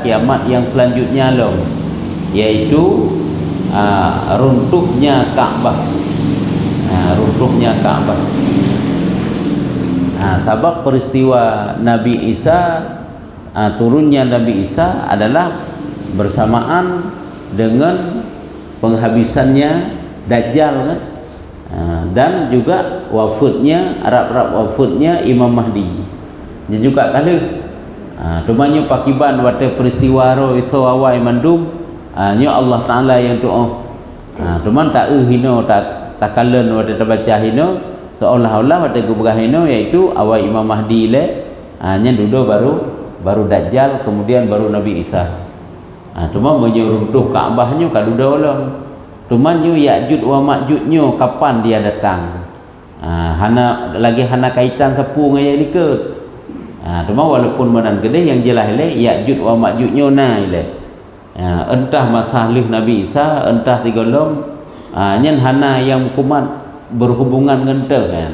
kiamat yang selanjutnya loh, yaitu runtuhnya Kaabah. Runtuhnya Kaabah. Sebab peristiwa Nabi Isa, turunnya Nabi Isa adalah bersamaan dengan penghabisannya Dajjal kan? Dan juga wafatnya wafatnya Imam Mahdi. Dia juga kala tumanya pakiban wate peristiwa ro itu awai mandum nya Allah Taala yang doa. Tuman tak hino tak kalen wate baca hino seolah-olah wate gubah hino, iaitu awal Imam Mahdi le nya duduk baru Dajjal, kemudian baru Nabi Isa. Tuman menyeruntuh Kaabahnya kaduda ulang. Tuman yu Ya'juj wa Ma'jujnya kapan dia datang. Hana kaitan sapu ngaya likut. Cuma walaupun menan gede yang jelas le Ya'juj wa Ma'jujnya nai le. Entah masalih Nabi Isa, entah tigolong nyen hana yang kumat berhubungan dengan kan.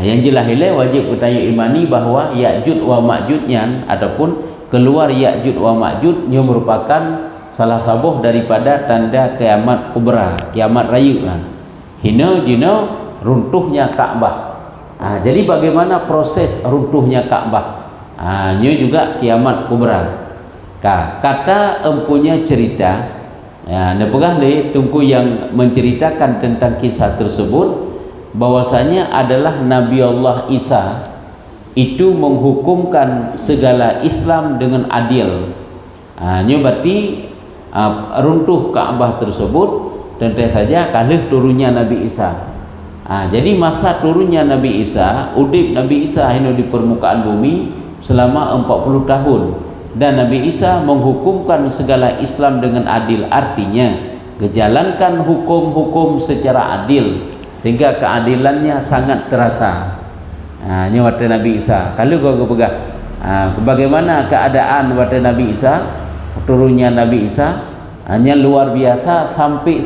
Yang jelas le wajib kita imani bahawa Ya'juj wa Ma'jujnya ataupun keluar Ya'juj wa Ma'jujnya merupakan salah sabuh daripada tanda kiamat kubra, kiamat raya kan. Hina jina runtuhnya Kaabah. Jadi bagaimana proses runtuhnya Kaabah? Ini juga kiamat kubra. Kata empunya cerita, nepegah le tungku yang menceritakan tentang kisah tersebut, bahwasanya adalah Nabi Allah Isa itu menghukumkan segala Islam dengan adil. Ini berarti runtuh Kaabah tersebut tentu saja kalih turunnya Nabi Isa. Jadi masa turunnya Nabi Isa, udip Nabi Isa ini di permukaan bumi selama 40 tahun, dan Nabi Isa menghukumkan segala Islam dengan adil, artinya menjalankan hukum-hukum secara adil sehingga keadilannya sangat terasa. Ini waktu Nabi Isa. Kalau kau pegang bagaimana keadaan waktu Nabi Isa, turunnya Nabi Isa hanya luar biasa, sampai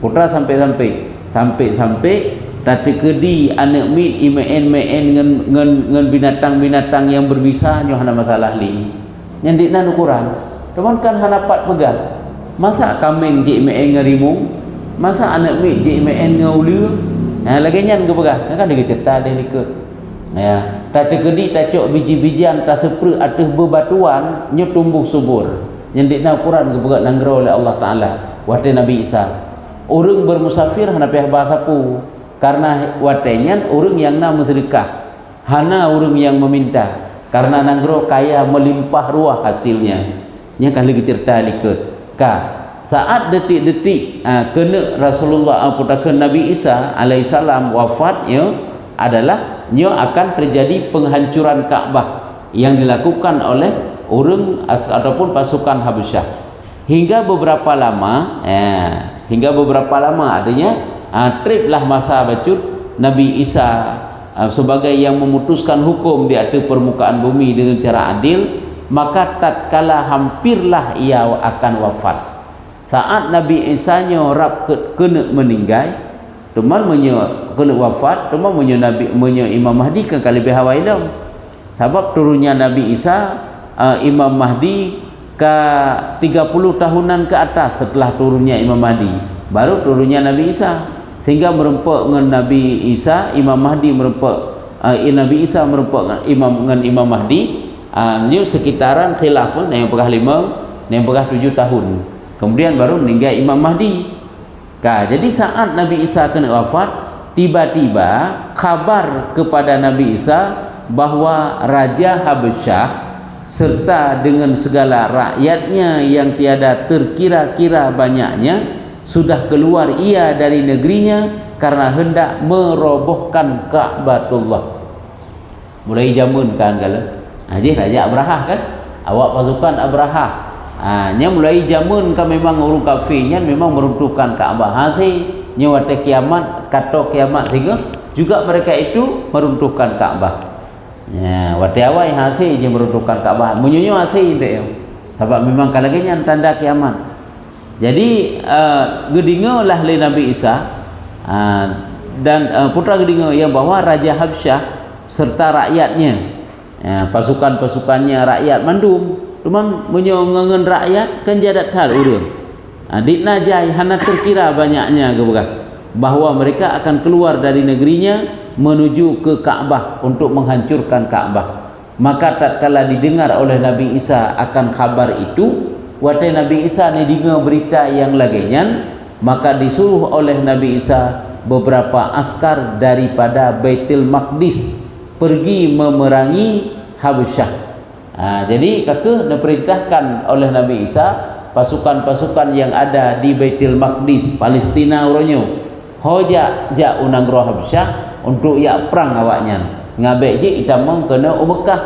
putra sampai tadi kedi anak mit imen ngen binatang-binatang yang berbisa nyo hana masalah li nyandikna ukuran teman kan hana pat pegang. Masa kambing je imen ngerimu, masa anak mit je imen ngauliu, lagi nyan ke pegang kan dia cerita dia ikut ya. Tadi kedi tacok biji-bijian ta sepre atuh bebatuan nyo tumbuh subur nyandikna ukuran ke pegang nanggro oleh Allah Taala wate Nabi Isa. Orang bermusafir hana pihak bahasa pu, karena watenya orang yang nak sedekah, hana orang yang meminta, karena nanggro kaya melimpah ruah hasilnya. Nya kali cerita likut saat detik-detik kena Rasulullah aputakeun Nabi Isa alaihissalam wafatnya adalah nya akan terjadi penghancuran Ka'bah yang dilakukan oleh orang ataupun pasukan Habasyah hingga beberapa lama artinya trip lah masa bacut Nabi Isa sebagai yang memutuskan hukum di atas permukaan bumi dengan cara adil, maka tatkala hampirlah ia akan wafat. Saat Nabi Isa nyorap kena meninggal, teman kena wafat, teman Imam Mahdi kan kali behawai dah. Sebab turunnya Nabi Isa, Imam Mahdi ke 30 tahunan ke atas setelah turunnya Imam Mahdi, baru turunnya Nabi Isa, sehingga merempak dengan Nabi Isa Imam Mahdi merempak Nabi Isa merempak dengan Imam Mahdi ini sekitaran khilafah yang pegah 5 yang pegah 7 tahun, kemudian baru meninggal Imam Mahdi. Jadi saat Nabi Isa kena wafat, tiba-tiba kabar kepada Nabi Isa bahwa Raja Habasyah serta dengan segala rakyatnya yang tiada terkira-kira banyaknya sudah keluar ia dari negerinya karena hendak merobohkan Ka'batullah. Mulai jamun kan kalau Raja Abrahah kan, awak pasukan Abrahah nya mulai jamun kan memang orang kafirnya memang meruntuhkan Ka'bah. Nya waktu kiamat kata kiamat juga mereka itu meruntuhkan Ka'bah. Ya, waktu awal hasil je meruntuhkan Kaabah, menyunyu hasil dia. Sebab memang kalagnya tanda kiamat. Jadi gedingolah le Nabi Isa dan putra gedingo yang bawa Raja Habsyah serta rakyatnya, pasukan-pasukannya rakyat mandum Cuman menyongengen rakyat kan jadat hal urang. Di Najai hana terkira banyaknya bahwa mereka akan keluar dari negerinya menuju ke Ka'bah untuk menghancurkan Ka'bah. Maka tatkala didengar oleh Nabi Isa akan kabar itu, waktu Nabi Isa ni dengar berita yang laginya, maka disuruh oleh Nabi Isa beberapa askar daripada Baitul Maqdis pergi memerangi Habasyah. Jadi kakak diperintahkan oleh Nabi Isa pasukan-pasukan yang ada di Baitul Maqdis Palestina uronyo hoja ja unang roh Habasyah untuk ya perang awaknya ngabek je itamang kena Mekah.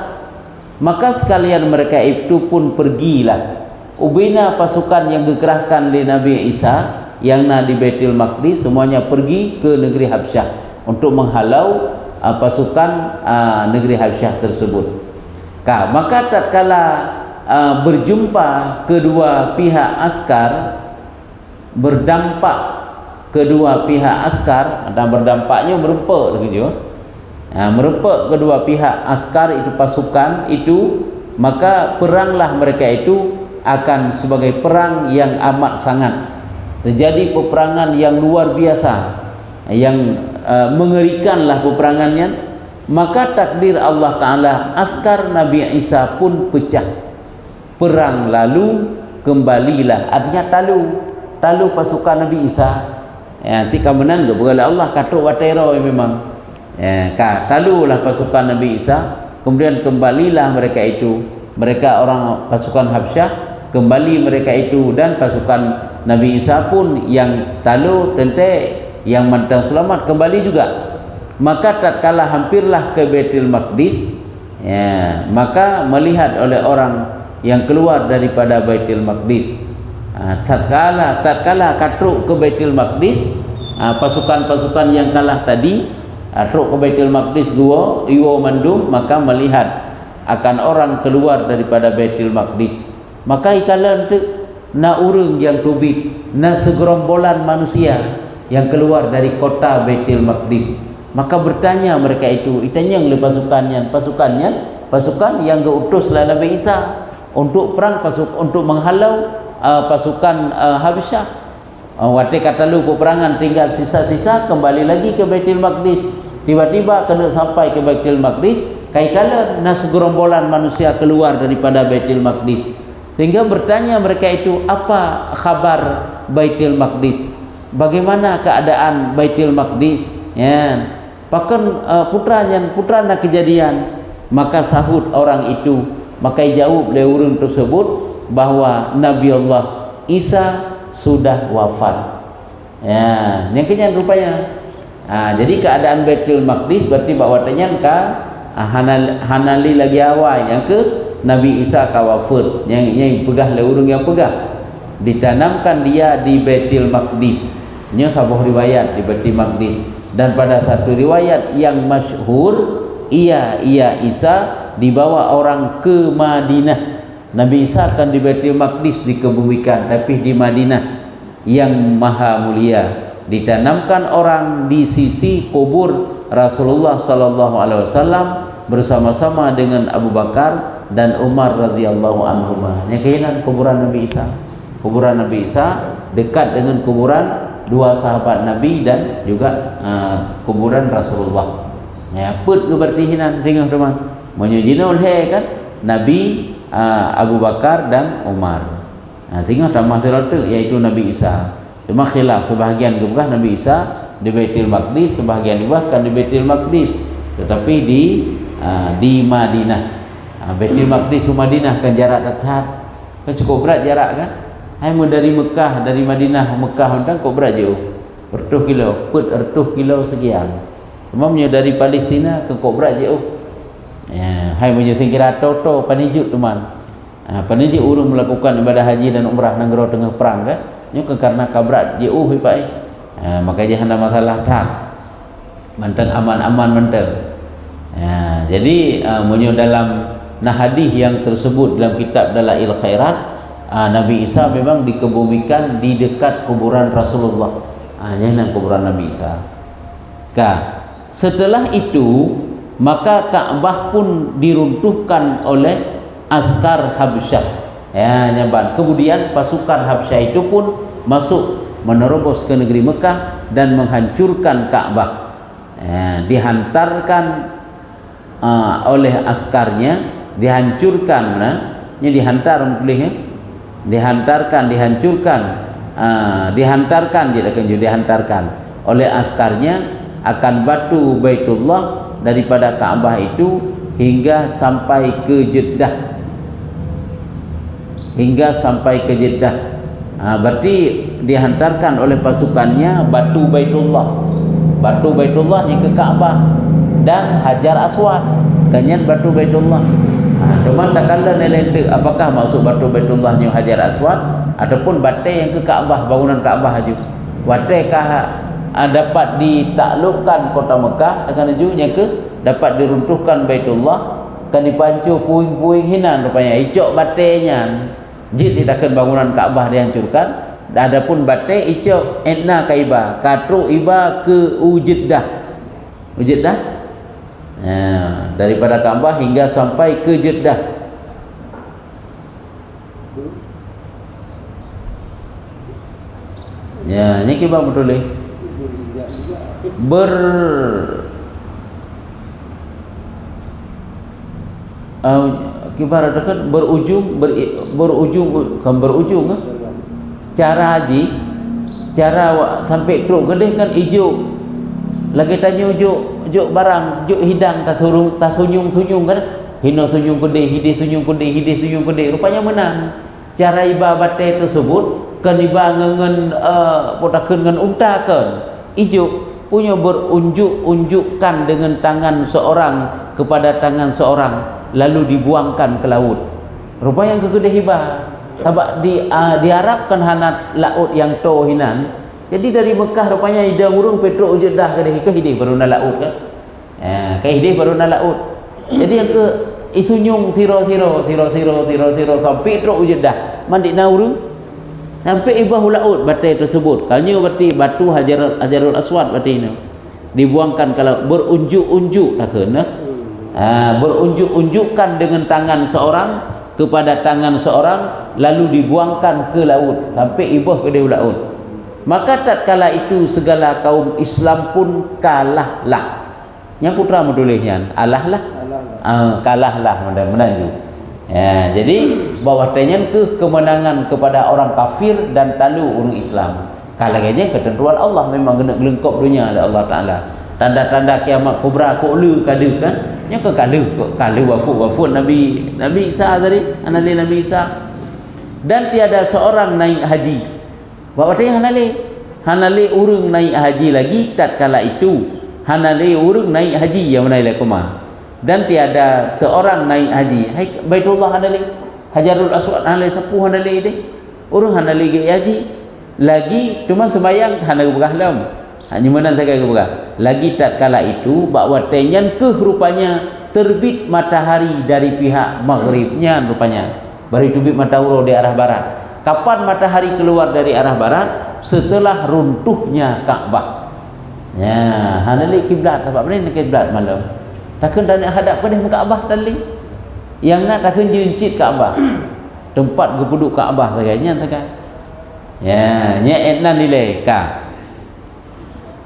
Maka sekalian mereka itu pun pergilah ubina pasukan yang dikerahkan oleh Nabi Isa yang di Baitul Maqdis semuanya pergi ke negeri Habasyah untuk menghalau pasukan negeri Habasyah tersebut. Maka tatkala berjumpa kedua pihak askar, berdampak kedua pihak askar, dan berdampaknya merempak gitu. Merempak kedua pihak askar itu pasukan itu, maka peranglah mereka itu akan sebagai perang yang amat sangat. Terjadi peperangan yang luar biasa, yang mengerikanlah peperangannya. Maka takdir Allah Ta'ala, askar Nabi Isa pun pecah. Perang lalu kembalilah, artinya talu pasukan Nabi Isa. Nanti kemenang ke berala Allah katuk watero memang. Talulah pasukan Nabi Isa, kemudian kembalilah mereka itu, mereka orang pasukan Habasyah, kembali mereka itu, dan pasukan Nabi Isa pun yang talu tente yang mantang selamat kembali juga. Maka tatkala hampirlah ke Baitul Maqdis, maka melihat oleh orang yang keluar daripada Baitul Maqdis, tatkala katruk ke Baitul Maqdis, pasukan-pasukan yang kalah tadi truk ke Baitul Maqdis iwo mandum, maka melihat akan orang keluar daripada Baitul Maqdis, maka ikalan tu na urang yang tubit, na segerombolan manusia yang keluar dari kota Baitul Maqdis. Maka bertanya mereka itu, itanya oleh pasukan yang diutuslah Nabi Isa untuk perang, untuk menghalau pasukan Habasyah. Waktu kata lu peperangan tinggal sisa-sisa, kembali lagi ke Baitul Maqdis. Tiba-tiba kena sampai ke Baitul Maqdis, kala segerombolan manusia keluar daripada Baitul Maqdis. Sehingga bertanya mereka itu, apa khabar Baitul Maqdis? Bagaimana keadaan Baitul Maqdis? Pakan putra nak kejadian. Maka sahut orang itu, maka jawab oleh orang tersebut bahwa Nabi Allah Isa sudah wafat. Yang kenyan rupanya. Jadi keadaan Baitul Maqdis berarti bahawa ternyata hanali lagi awal yang ke Nabi Isa kawafat, yang pegah le urang yang pegah ditanamkan dia di Baitul Maqdis. Nya sebuah riwayat di Baitul Maqdis, dan pada satu riwayat yang masyhur ia Isa dibawa orang ke Madinah. Nabi Isa akan di Baitul Maqdis dikebumikan, tapi di Madinah yang maha mulia ditanamkan orang di sisi kubur Rasulullah sallallahu alaihi wasallam bersama-sama dengan Abu Bakar dan Umar radhiyallahu anhuma. Yang kainan kuburan Nabi Isa. Kuburan Nabi Isa dekat dengan kuburan dua sahabat Nabi dan juga kuburan Rasulullah. Put ke bertihinan tengah teman. Menyujinul he kan Nabi Abu Bakar dan Umar. Tengah tambah terletak iaitu Nabi Isa. Cuma khilaf, sebahagian gebah Nabi Isa di Baitul Maqdis, sebahagian dibahkan di Baitul Maqdis, tetapi di Madinah. Baitul Maqdis ke Madinah kan jarak dekat, kan cukup berat jarak kan. Hai dari Mekah, dari Madinah Mekah kan kok berat jauh, bertuh kilo, put ertuh kilo sekian. Umumnya dari Palestina ke kok berat jauh. Hai menyusing kira toto panijut teman. Panijut urung melakukan ibadah haji dan umrah nanggro tengah perang kan. Ini karena kabrat jauh hipai. Maka jangan ada masalah tak. Manteng aman-aman manteng. Jadi menyo dalam hadis yang tersebut dalam kitab Dalail Khairat, Nabi Isa memang dikebumikan di dekat kuburan Rasulullah. Yang kuburan Nabi Isa. Setelah itu maka Ka'bah pun diruntuhkan oleh askar Habsyah. Ya, nyaban. Kemudian pasukan Habsyah itu pun masuk menerobos ke negeri Mekah dan menghancurkan Ka'bah. Ya, dihantarkan oleh askarnya, dihancurkan, dihantar bolehnya, dihantarkan oleh askarnya akan batu Baitullah daripada Ka'bah itu hingga sampai ke Jeddah. Berarti dihantarkan oleh pasukannya batu Baitullah yang ke Ka'bah dan Hajar Aswad kanyan batu Baitullah. Cuma tak kala nilai apakah maksud batu Baitullah yang Hajar Aswad ataupun batai yang ke Ka'bah, bangunan Ka'bah aja. Batai kah dapat ditaklukkan kota Mekah akan ajunya ke dapat diruntuhkan Baitullah, kan dipancur puing-puing hinan rupanya icok batainya. Jid tidakkan bangunan Ka'bah dihancurkan. Adapun batai icok etna ka iba, katru iba ke Jeddah. Daripada Ka'bah hingga sampai ke Jeddah. Ya, ni kibah betul ni. Kibar dekat berujung cara haji, cara sampai truk gede kan hijau lagi tanya ujuk barang ujuk hidang tak sunyung kan hino sunyung gede rupanya menang cara iba batai tersebut kan iba ngengen potakeun ngan unta kan hijau punya berunjuk-unjukkan dengan tangan seorang kepada tangan seorang lalu dibuangkan ke laut. Rupanya yang kegede hibah sebab diharapkan hanat laut yang hinan. Jadi dari Mekah rupanya ida urung Petro Jeddah ke hidih baru na laut kan. Hidih baru na laut. Jadi yang ke isunyung tiro sampai Petro Jeddah mandi na urung sampai ibah laut batai tersebut. Kalnya berarti batu Hajarul Aswad berarti ini dibuangkan kalau berunjuk-unjuk tak kena. Berunjuk-unjukkan dengan tangan seorang kepada tangan seorang lalu dibuangkan ke laut sampai ibah ke laut. Maka tatkala itu segala kaum Islam pun kalahlah. Yang putra modulihnya kalahlah menanju. Ya, jadi bahawa tenyen ke kemenangan kepada orang kafir dan talu orang Islam. Kalaganya ketentuan Allah memang kena gelengkop dunia oleh Allah Taala. Tanda-tanda kiamat kubra kulu kadu kan nya ke kalu wafut Nabi Isa tadi Nabi Isa dan tiada seorang naik haji bawa teh hanale urang naik haji lagi tatkala itu hanale urang naik haji yang menaik koma dan tiada seorang naik haji hai Baitullah hanale Hajarul Aswad hanale sepuh hanale deh urang hanale haji lagi cuma sembayang hanale berahlam hanya mana saya kata lagi tatkala itu bahawa tenyan rupanya terbit matahari dari pihak maghribnya rupanya baru terbit matahari di arah barat. Kapan matahari keluar dari arah barat? Setelah runtuhnya Ka'bah. Ya, hanali kiblat apa ni kiblat malam. Takkan dah nak hadap ke dah Ka'bah tadi. Yang nak takkan jincit Ka'bah. Tempat gepuduk Ka'bah saganya takkan. Ya, nya etna nilai ka.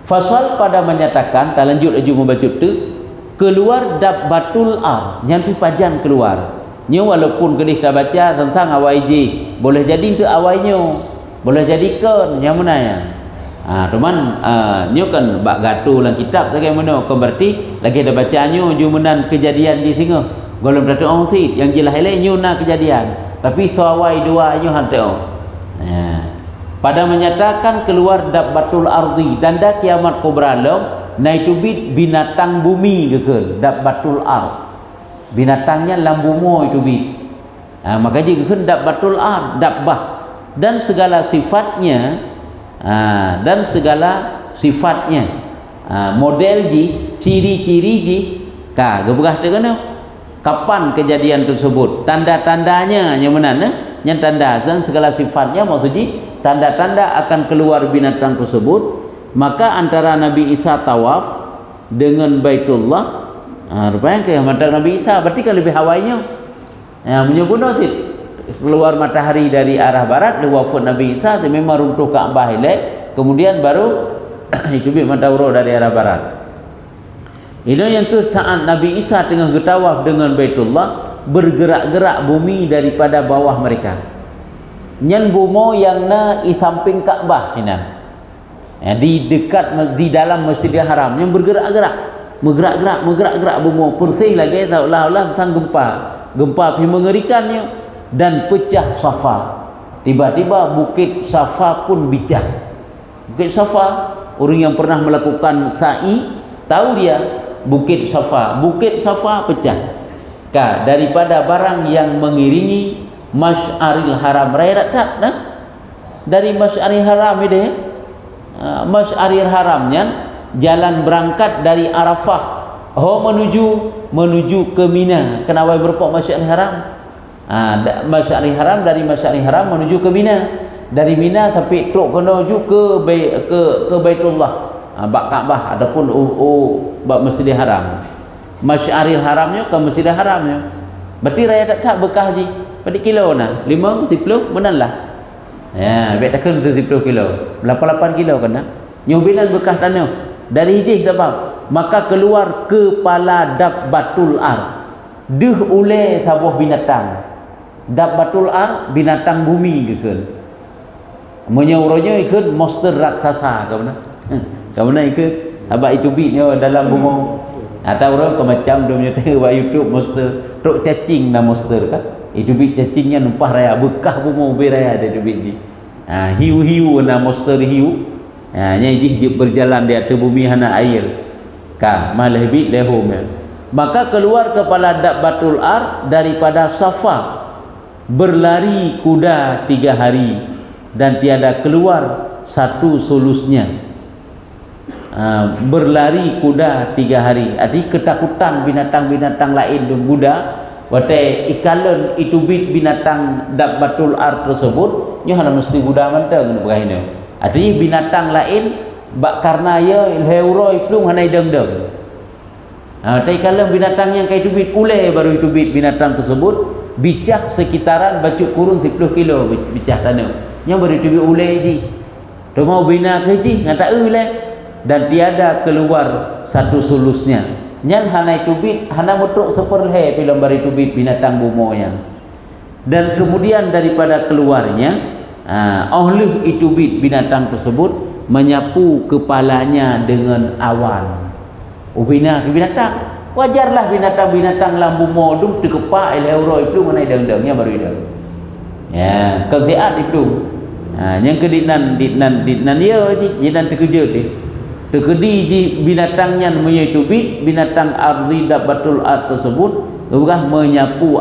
Fasal pada menyatakan tak lanjut aju membaca tu keluar dabbatul ar nyampi pajan keluar nya walaupun kedih tak baca tentang awai ji boleh jadi tu awainya boleh jadikan yang mana ya cuman nya kan bak gatu dalam kitab bagaimana kau berarti lagi ada bacanya jumenan kejadian di singa golong datu ongsit yang jelas lain nya kejadian tapi sawai dua nya hantau pada menyatakan keluar dabbatul ardi tanda kiamat kubra lam naitubit binatang bumi gekeun dabbatul ard binatangnya lambumo itu bit maka jika gekeun dabbatul ard dabbah dan segala sifatnya model ji ciri-ciri ji ka geberah teu kana kapan kejadian tersebut tanda-tandanya yang mana yang tanda dan segala sifatnya maksudnya tanda-tanda akan keluar binatang tersebut. Maka antara Nabi Isa tawaf dengan Baitullah rupanya kiamat Nabi Isa berarti kan lebih hawainya Menyebut sit keluar matahari dari arah barat di wafat Nabi Isa tu memang runtuh Kaabah elek, kemudian baru itu bi madauro dari arah barat. Ini yang ke taat Nabi Isa tengah getawaf dengan Baitullah, bergerak-gerak bumi daripada bawah mereka. Nyan bumo yang na di samping Kaabah hinan. Di dekat di dalam Masjidil Haram yang bergerak-gerak, menggerak-gerak bumo bersih lagi seolah-olah tentang gempa yang mengerikannya, dan pecah Safa. Tiba-tiba bukit Safa pun pecah. Bukit Safa, orang yang pernah melakukan sa'i tahu dia bukit Safa pecah. Daripada barang yang mengiringi Masy'aril Haram raya tak nah? Dari Masy'aril Haram ini Masy'aril Haramnya jalan berangkat dari Arafah menuju ke Mina. Kenapa berpok Masy'aril Haram? Masy'aril Haram, dari Masy'aril Haram menuju ke Mina. Dari Mina sampai truk menuju ke Baitullah, bak Kaabah ataupun bak Masjidil Haram. Masy'aril Haramnya ke Masjidil Haramnya. Berarti raya tak bekah haji. Pada kilo nah, 5 10 menanlah. Ya, bet takkan 70 kilo. 88 kilo kena. Nyobilan bekah tanah. Dari hijih sebab maka keluar kepala Dabbatul Ar. Deh oleh sabuah binatang. Dabbatul Ar binatang bumi gekeun. Menyauronya ikut monster raksasa ke mana? Ke mana ikut? Abak itu bitnya dalam bumi. Atau orang ke macam dia punya tengok YouTube monster, truk cacing dah monster kan? Itu bit cacingnya numpah raya bekah bumi beraya ada bit ni. Hiu-hiu na monster hiu. Nyai berjalan di atas bumi hana air. Malah bit lehom. Maka keluar kepala Dabbatul Ar daripada Safa, berlari kuda 3 hari dan tiada keluar satu sulusnya. Berlari kuda 3 hari. Arti ketakutan binatang-binatang lain dan kuda. Watai ikalan itu bit binatang Dabbatul Ar tersebut, nya hana mesti kuda manteng begini. Arti binatang lain karena ya heuroi plung hana deng-deng. Tapi kalau binatang yang kayak itu bit uleh baru itu bit binatang tersebut bicah sekitaran bacuk kurun 30 kilo bicah tanah. Yang baru itu bit uleh ji. Tu mau bina ke ji ngata uleh dan tiada keluar satu sulusnya. Nyan hana itu bit hana mutuk seperle film baru itu bit binatang bumonya. Dan kemudian daripada keluarnya oleh itu bit binatang tersebut menyapu kepalanya dengan awan. Ubina ke binatang, wajarlah binatang-binatang lambu modum terkepak eleuro itu menai deng-dengnya baru itu. Ya, kegiat itu. Yang keditnan dia je, jinan terkejut dia. Terkedi di binatangnya menyaitu bit binatang ardi Dabbatul Ar tersebut berah menyapu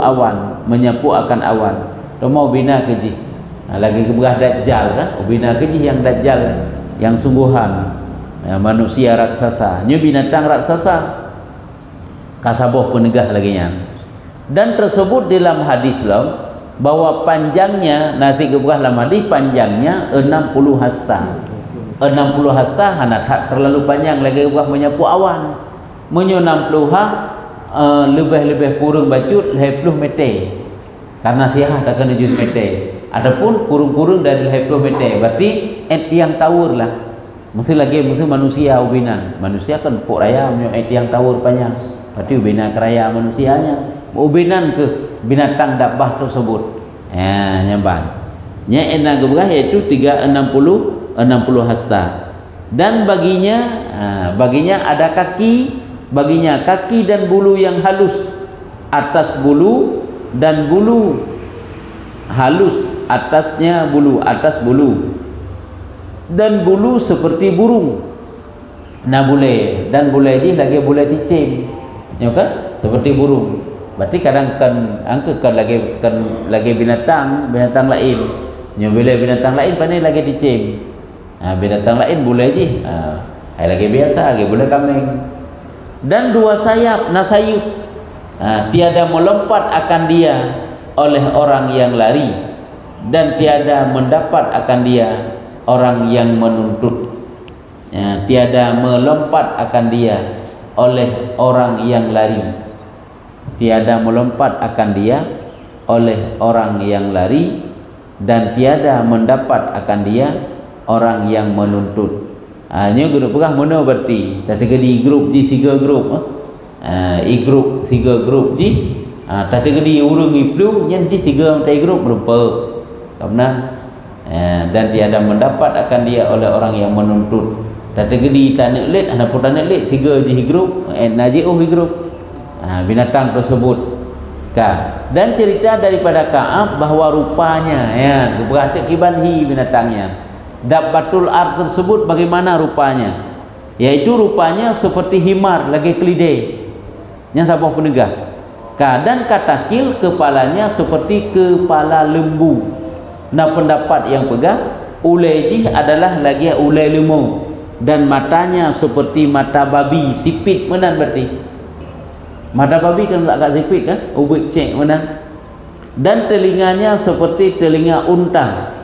akan awan. Tu mau bina keji. Lagi keberah dajjal kan? Bina keji yang dajjal yang sungguhan. Manusia raksasa, nya binatang raksasa kasaboh penegah lagi nya. Dan tersebut dalam hadis lah bahwa panjangnya nanti keberah dalam hadis panjangnya 60 hasta. 60 hasta hana tak terlalu panjang lagi keberah menyapu awan. Menyo 60 lebih kurang bacut 20 meter. Karena siah takkan 7 meter. Adapun kurung-kurung dari 20 meter. Berarti yang tawur lah. Mesti manusia ubinan. Manusia kan pok raya punya yang tawur panjang. Berarti ubina keraya manusianya. Ubinan ke binatang dabbah tersebut. Nyamban. Nya enang keberah iaitu 60 hasta. Dan baginya ada kaki, kaki dan bulu yang halus. Atas bulu dan bulu halus, atasnya bulu, atas bulu. Dan bulu seperti burung. Boleh ni lagi boleh dicem. Ya kan? Seperti burung. Berarti kadang kan angkakan lagi binatang lain. Nya boleh binatang lain pandai lagi dicem. Binatang lain boleh je. Lagi biasa lagi boleh kambing. Dan 2 sayap nasayut. Tiada melompat akan dia oleh orang yang lari dan tiada mendapat akan dia orang yang menuntut. Tiada melompat akan dia oleh orang yang lari. Tiada melompat akan dia oleh orang yang lari, dan tiada mendapat akan dia orang yang menuntut. Nya grup pegah mana berarti kategori grup di 3 grup grup 3 grup di kategori urang iplu nya di 3 mentai grup berupa karena dan tiada mendapat akan dia oleh orang yang menuntut. Kategori tanah lid ana pun tanah lid 3 di grup naji'uh di grup binatang tersebut. Dan cerita daripada Ka'ab bahawa rupanya berarti kibanhi binatangnya. Dabbatul ard tersebut bagaimana rupanya? Yaitu rupanya seperti himar lagi kelidai yang sabah penegah. Dan katakil kepalanya seperti kepala lembu. Nah, pendapat yang pegang ulai adalah lagi ulai lembu, dan matanya seperti mata babi, sipit menan berarti. Mata babi kan agak sipit kan, ubik cek mana. Dan telinganya seperti telinga unta.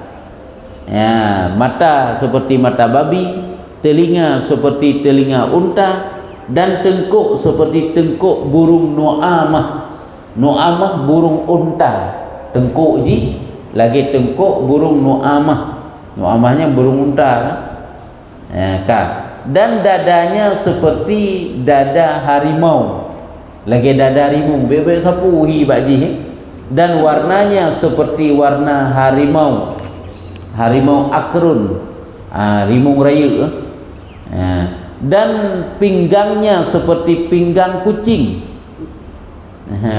Mata seperti mata babi, telinga seperti telinga unta, dan tengkuk seperti tengkuk burung nu'amah. Nu'amah burung unta, tengkuk ji lagi tengkuk burung nu'amah. Nu'amahnya burung unta kan. Dan dadanya seperti dada harimau, lagi dada harimau bebek sapu baji. Dan warnanya seperti warna harimau, harimau akrun, harimau raya. Dan pinggangnya seperti pinggang kucing,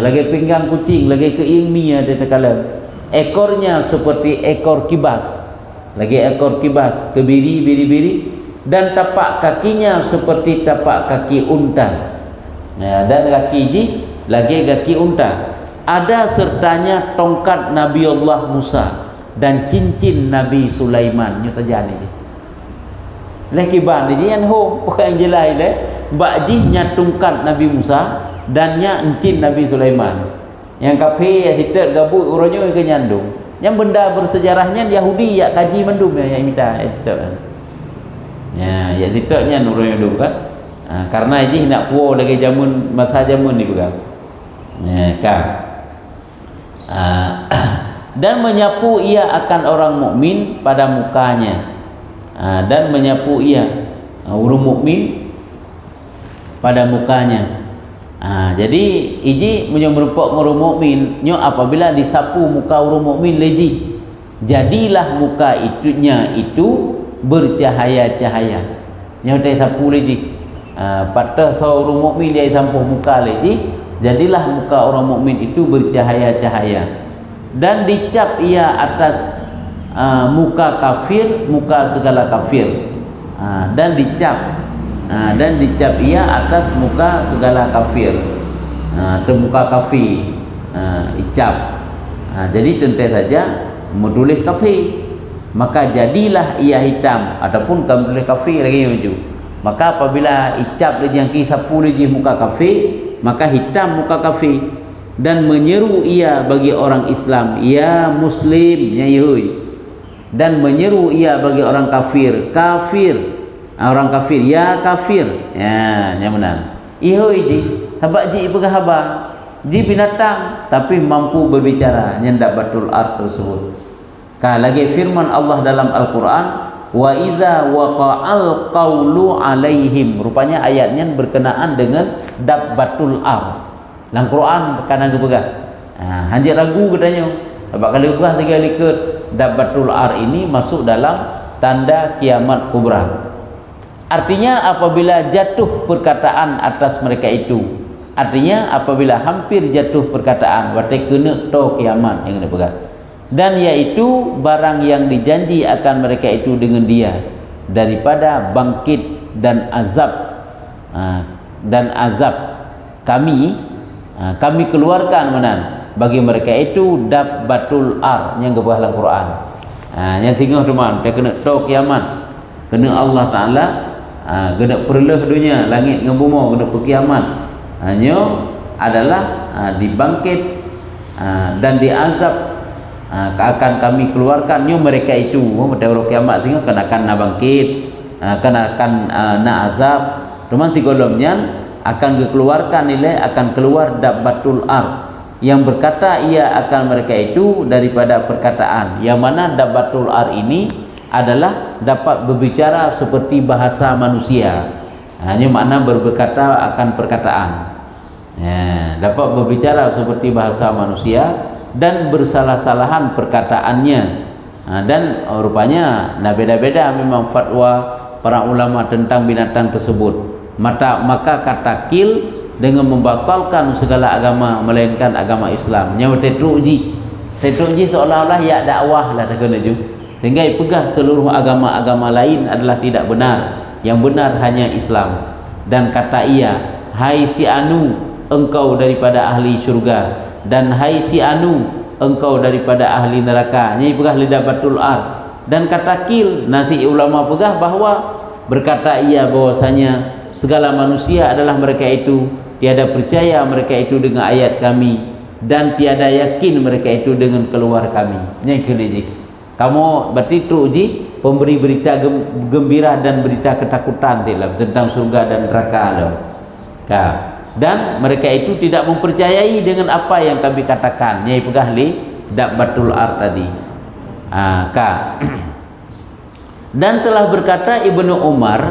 lagi pinggang kucing, lagi keingmi ada terkala. Ekornya seperti ekor kibas, lagi ekor kibas, kebiri biri-biri. Dan tapak kakinya seperti tapak kaki unta. Dan kaki ji lagi kaki unta. Ada sertanya tongkat Nabi Allah Musa dan cincin Nabi Sulaiman. Nya saja ni. Lagi ban ni yang ho pakai jelai le, bakji nya tongkat Nabi Musa dan nya cincin Nabi Sulaiman. Yang kafe hitat gabut uronyo ke nyandung. Yang benda bersejarahnya Yahudi ya kaji mendum ya minta itu. Ya hitatnya uronyo dulu kan. Karena ini nak puas lagi jamun masa jamun ni juga. Kan. Dan menyapu ia akan orang mukmin pada mukanya. Dan menyapu ia orang mukmin pada mukanya. Jadi ini merupakan orang mukmin nyo apabila disapu muka orang mukmin leji. Jadilah muka itu bercahaya-cahaya. Nyo tai sapu leji. Patah seorang mukmin dia sampuh muka lagi, jadilah muka orang mukmin itu bercahaya-cahaya. Dan dicap ia atas muka kafir, muka segala kafir. Dan dicap ia atas muka segala kafir, muka kafir, icap. Jadi tentu saja menulis kafir, maka jadilah ia hitam ataupun kamu tulis kafir lagi maju. Maka apabila icap lagi yang sapu lagi muka kafir, maka hitam muka kafir. Dan menyeru ia bagi orang Islam, ya muslim, ya yuy. Dan menyeru ia bagi orang kafir, kafir. Orang kafir, ya kafir. Ya, yang benar. Yuy ji, sabak ji pegahaba. Ji binatang tapi mampu berbicara, nyendak batul art tersebut. Lagi firman Allah dalam Al-Quran, wa idza waqa'al qawlu alaihim. Rupanya ayatnya berkenaan dengan dabbatul ar. Dalam Quran berkenaan kepegah. Hanjir ragu katanya. Sebab kalau kepegah tiga liket dabbatul ar ini masuk dalam tanda kiamat kubra. Artinya apabila jatuh perkataan atas mereka itu. Artinya apabila hampir jatuh perkataan, berarti kena to kiamat yang kena pegang. Dan yaitu barang yang dijanji akan mereka itu dengan dia daripada bangkit dan azab kami keluarkan menan bagi mereka itu dabbatul ar yang gebah dalam Quran. Yang tinggal teman dia kena to kiamat, kena Allah Taala kena perlah dunia langit dengan bumi kena kiamat. Hanya adalah dibangkit dan diazab. Akan kami keluarkan mereka itu pada hari kiamat tinggal akan bangkit, akan azab. Cuma tiga golongan akan dikeluarkan nilai akan keluar dabbatul ar. yang berkata ia akan mereka itu daripada perkataan, yang mana dabbatul ar ini adalah dapat berbicara seperti bahasa manusia. Hanya makna berkata akan perkataan, dapat berbicara seperti bahasa manusia dan bersalah-salahan perkataannya. Dan rupanya beda-beda memang fatwa para ulama tentang binatang tersebut. Maka kata kil dengan membatalkan segala agama melainkan agama Islam. Nyawa tetruji seolah-olah ya dakwah lah tak kena ju. Sehingga pegah seluruh agama-agama lain adalah tidak benar. Yang benar hanya Islam. Dan kata ia, hai si anu, engkau daripada ahli syurga, dan hai si anu, engkau daripada ahli neraka. Nyai pegah lidah batul ar. Dan kata kil, nanti ulama pegah bahawa berkata ia bahwasanya segala manusia adalah mereka itu tiada percaya mereka itu dengan ayat kami, dan tiada yakin mereka itu dengan keluar kami. Nyai keleji kamu berarti teruji pemberi berita gembira dan berita ketakutan tentang surga dan neraka loh. Dan mereka itu tidak mempercayai dengan apa yang kami katakan. Nyai pegah li dabbatul ar tadi. Dan telah berkata Ibnu Umar,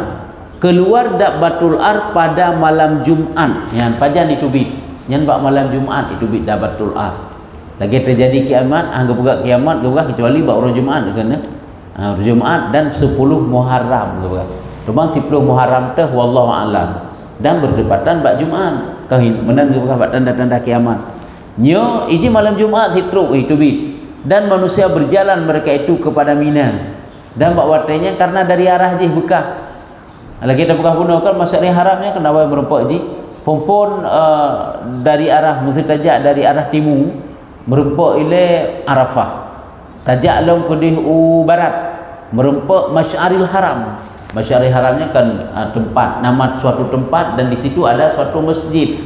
keluar dabbatul ar pada malam Jumat. Yang pajan itu bid. Yang bak malam Jumat itu bid dabbatul ar. Lagi terjadi kiamat, anggap juga kiamat kecuali bak orang Jumat kena. Orang Jumat dan 10 Muharram juga. Cuma 10 Muharram teh wallahu alam. Dan berdepatan bak Jumat. Kau menan juga bak tanda-tanda kiamat. Nyo iji malam Jumat hitru itu bid. Dan manusia berjalan mereka itu kepada Mina. Dan bak watenya karena dari arah je bekah. Lagi kita bukan guna kan masalah haramnya kenapa merempak ji pompon dari arah mesti tajak dari arah timur merempak ile Arafah, tajak long kedih barat merempak Masy'aril Haram. Masy'aril Haramnya kan tempat, nama suatu tempat, dan di situ ada suatu masjid.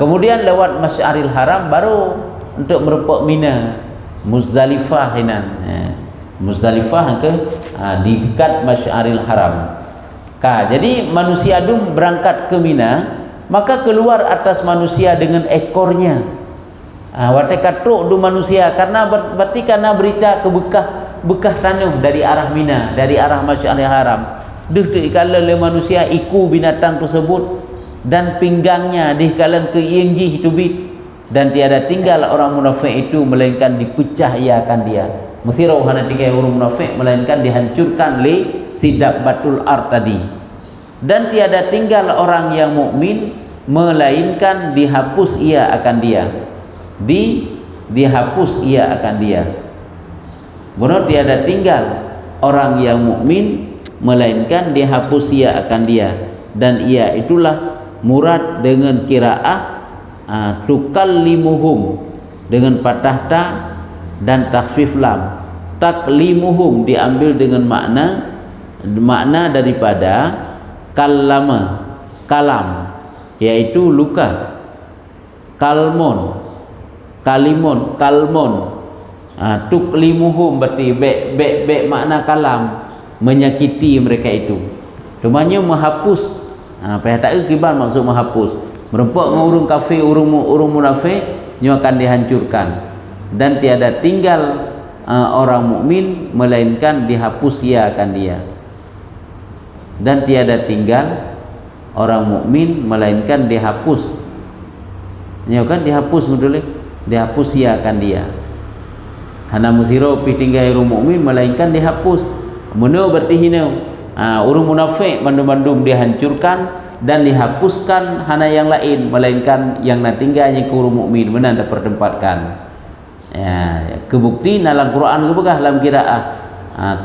Kemudian lewat Masy'aril Haram baru untuk merempak Mina, Muzdalifah hinan. Muzdalifah ke di dekat Masy'aril Haram. Jadi manusia dum berangkat ke Mina, maka keluar atas manusia dengan ekornya. Watai katruk du manusia karena berarti karena berita ke bekah tanah dari arah Mina, dari arah Masy'aril Haram. Duh tu ikala le manusia iku binatang tersebut dan pinggangnya dikalan ke iengji itu bit, dan tiada tinggal orang munafik itu melainkan dipecah ia akan dia. Mesti rohana tinggal orang munafik melainkan dihancurkan le sidab batul ar tadi. Dan tiada tinggal orang yang mukmin melainkan dihapus ia akan dia. Dihapus ia akan dia. Benar, tiada tinggal orang yang mukmin melainkan dihapus ia akan dia. Dan ia itulah murad dengan qiraah tukallimuhum dengan patah ta dan takhfif lam. Taklimuhum diambil dengan makna daripada kalama, kalam, yaitu luka. Kalmon, tuklimuhum berarti be makna kalam, menyakiti mereka itu. Cumanya menghapus. Pihak tak kibar maksud menghapus. Merempak urung kafir, urung munafik, nyo akan dihancurkan. Dan tiada tinggal orang mukmin melainkan dihapus ia akan dia. Dan tiada tinggal orang mukmin melainkan dihapus. Nyo kan dihapus mudule. Dihapus ia akan dia. Hana musiro pi tinggal orang mukmin melainkan dihapus. Meno berarti hina urung munafik bandum-bandum dihancurkan dan dihapuskan hana yang lain melainkan yang nak tinggalnya ke urung mukmin benar dah pertempatkan. Kebukti dalam Quran ke bekah dalam qiraah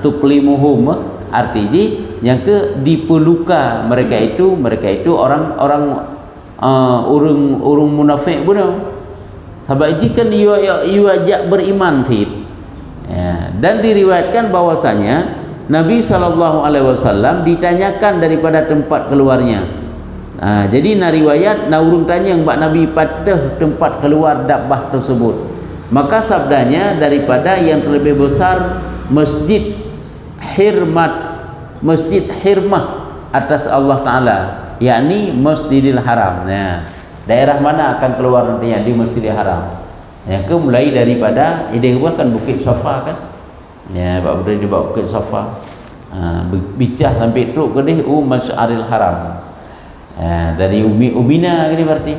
tuklimuhum artinya yang ke dipeluka mereka itu orang urung munafik benar. Sebab jika ia ajak beriman tid. Dan diriwayatkan bahwasanya Nabi SAW ditanyakan daripada tempat keluarnya. Jadi na riwayat na urung tanya yang Nabi patah tempat keluar dabbah tersebut. Maka sabdanya daripada yang terlebih besar masjid hirmah atas Allah Ta'ala, yakni Masjidil Haram. daerah mana akan keluar nantinya di Masjidil Haram. Yang ke mulai daripada dia kan Bukit Safa kan. Ya, Pak Budi di Bukit Safa. Bicah sampai teruk ke dia Masjidil Haram. Dari Ubina gini berarti.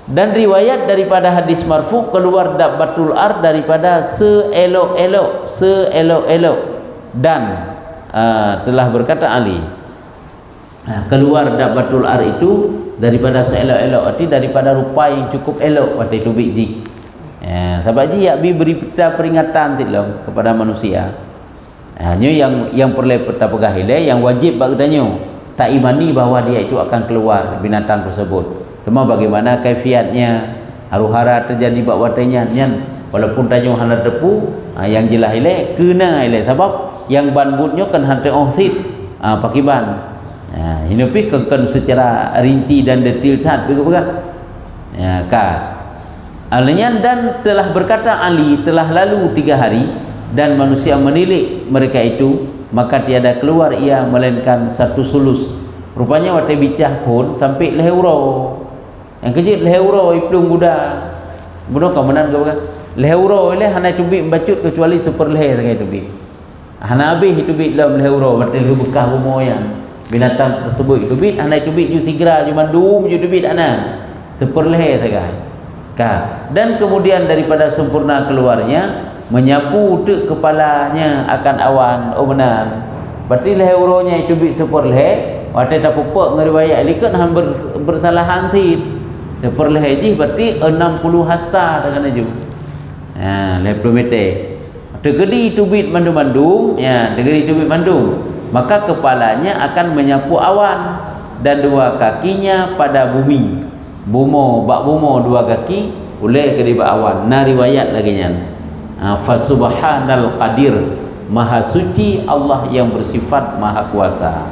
Dan riwayat daripada hadis marfu keluar Dabbatul Ard daripada seelok-elok dan telah berkata Ali, keluar Dabbatul Ard itu daripada seelok-elok, arti daripada rupa yang cukup elok pada itu biji. Sebab ji ya beri peta peringatan tidlah kepada manusia. Hanya yang perlu peta pegahile yang wajib bagdanya tak imani bahawa dia itu akan keluar binatang tersebut. Cuma bagaimana kaifiatnya, haru-hara terjadi bak watanya nyan walaupun tanya hana depu, yang jelas ile kena ile sebab yang banbutnya kan hantar ohsid pakiban. Ini pi keken secara rinci dan detail tat begitu. Alnya dan telah berkata Ali, telah lalu 3 hari dan manusia menilik mereka itu, maka tiada keluar ia melainkan 1 sulus. Rupanya waktu bicah pun sampai leheuro. Yang kejut leheuro iplung budak. Budak kemenan ke bukan? Leheuro ile hana tubik membacut kecuali super leher sangai tubik. Hana habis tubik dalam leheuro berarti leher bekah rumoyan. Binatang tersebut tubik hana tubik ju sigra ju mandum ju tubik ana. Super leher sangai. Dan kemudian daripada sempurna keluarnya menyapu ke kepalanya akan awan. Oh benar. Berarti leheronya itu bit super leher. Waktu tak pupuk ngeriwayat likat hampir bersalahan sid. Super leher ji berarti 60 hasta dengan aju. Leher meter. Tegedi itu bit mandum-mandum, tegedi itu bit mandum. Maka kepalanya akan menyapu awan dan 2 kakinya pada bumi. Bumo 2 kaki oleh ke di awan. Riwayat lagi nya. Fa subhanal qadir, maha suci Allah yang bersifat maha kuasa.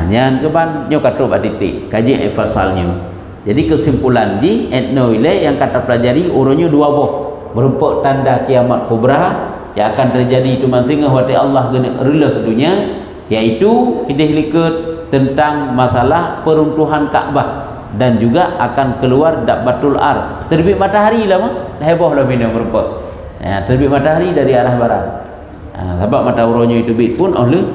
Nyan keban nyo kata batitik kaji fasalnya. Jadi kesimpulan di etno ile yang kata pelajari urunnya 2 boh berupa tanda kiamat kubra yang akan terjadi itu mansingah wati Allah rela dunia, yaitu hidih liket tentang masalah peruntuhan Kaabah dan juga akan keluar Dabbatul Ard. Terbit matahari lah heboh lah bina berupa. Terbit matahari dari arah barat. Sebab mata uronya itu bit pun oleh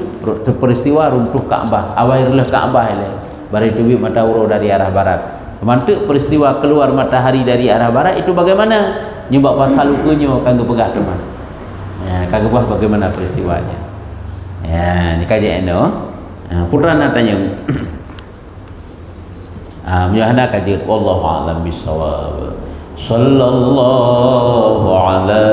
peristiwa runtuh Kaabah. Awalnya Kaabah ile. Bari itu bit mata uro dari arah barat. Mantuk peristiwa keluar matahari dari arah barat itu bagaimana? Nyebab pasal lukunya kanggo pegah teman. Kanggo bagaimana peristiwanya. Ni kaji eno. Putra nak tanya. Muhana kaji wallahu a'lam bissawab. Sallallahu ala